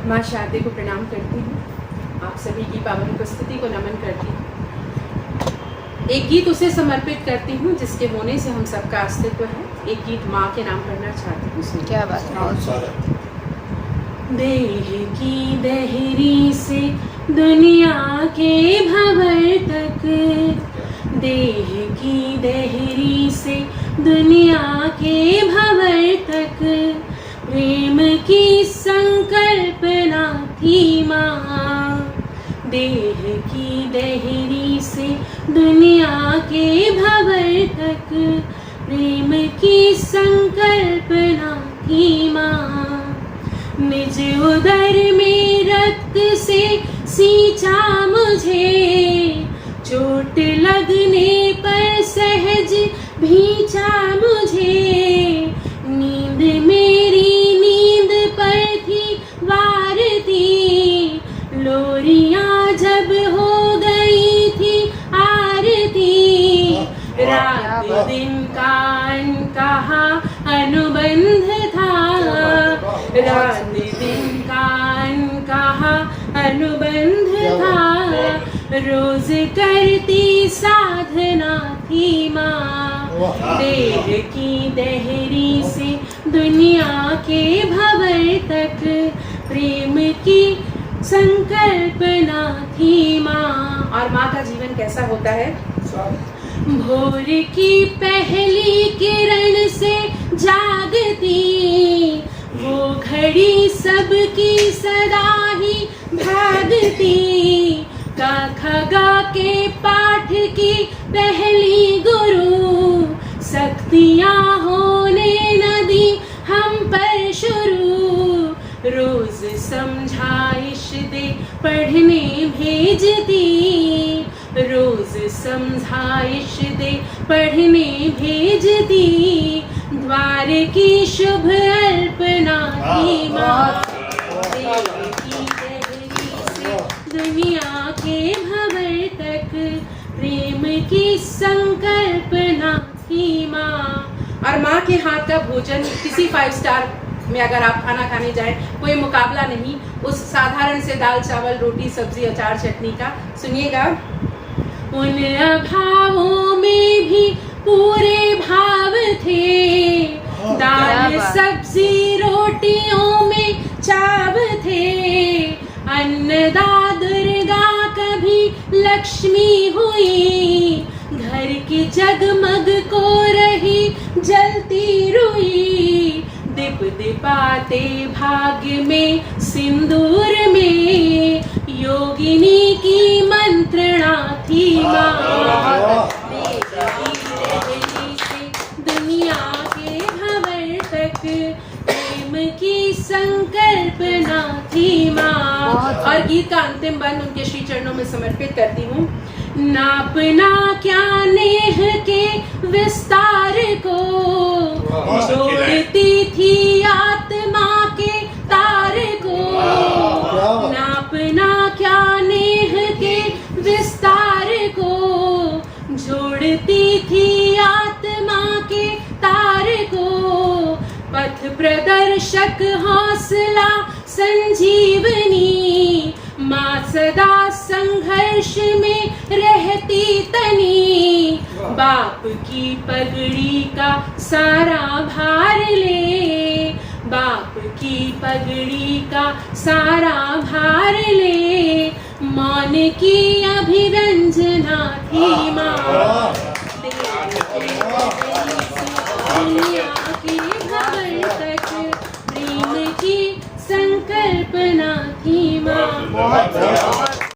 माँ शारदे को प्रणाम करती हूँ। आप सभी की पावन उपस्थिति को नमन करती हूँ। एक गीत उसे समर्पित करती हूँ जिसके होने से हम सबका अस्तित्व है। एक गीत माँ के नाम पढ़ना चाहती हूँ। क्या बात है। देह की दहरी से दुनिया के भंवर तक, देह की दहरी से दुनिया के भंवर तक, प्रेम की संकल्पना थी माँ। देह की दहरी से दुनिया के भंवर तक, प्रेम की संकल्पना थी माँ। निज उदर में रक्त से सींचा मुझे, चोट लगने पर सहज भींचा मुझे। नींद मेरी नींद पर थी वारती, लोरियां जब हो गई थी आरती। रात दिन का अनकहा अनुबंध था, रात दिन का अनकहा अनुबंध था। रोज करती साधना थी माँ। देह की दहरी से दुनिया के भंवर तक, प्रेम की संकल्पना थी माँ। और माँ का जीवन कैसा होता है? भोर की पहली किरण से जागती, वो घड़ी सबकी सदा ही भागती। क ख ग के पाठ की पहली गुरु, शक्तियाँ होने न दी हम पर शुरू। रोज समझाइश दे पढ़ने भेजती, रोज समझाइश दे पढ़ने भेजती। द्वार की शुभ अल्पना थी माँ। देह की दहरी से दुनिया के भंवर तक, प्रेम की संकल्पना थी माँ। और माँ के हाथ का भोजन किसी 5 स्टार में अगर आप खाना खाने जाएं, कोई मुकाबला नहीं उस साधारण से दाल चावल रोटी सब्जी अचार चटनी का। सुनिएगा। उन अभावों में भी पूरे भाव थे, दाल सब्जी रोटियों में चाव थे। अन्नदा दुर्गा कभी लक्ष्मी हुई, घर की जगमग को रही जलती रुई। दीप दिपाते भाग्य में सिंदूर में, योगिनी की मंत्रणा थी माँ। दुनिया के भंवर तक, प्रेम की संकल्पना थी माँ। और गीत का अंतिम बंद उनके श्री चरणों में समर्पित करती हूँ। नापना क्या नेह के विस्तार को, जोड़ती थी आत्मा के तार को। नापना क्या नेह के विस्तार को, जोड़ती थी आत्मा के तार को। पथ प्रदर्शक हौसला संजीवनी, माँ सदा संघर्ष में रहती तनी। बाप की पगड़ी का सारा भार ले, बाप की पगड़ी का सारा भार ले। मौन की अभिव्यंजना थी माँ। दुनिया के भंवर तक, प्रेम की संकल्पना थी माँ।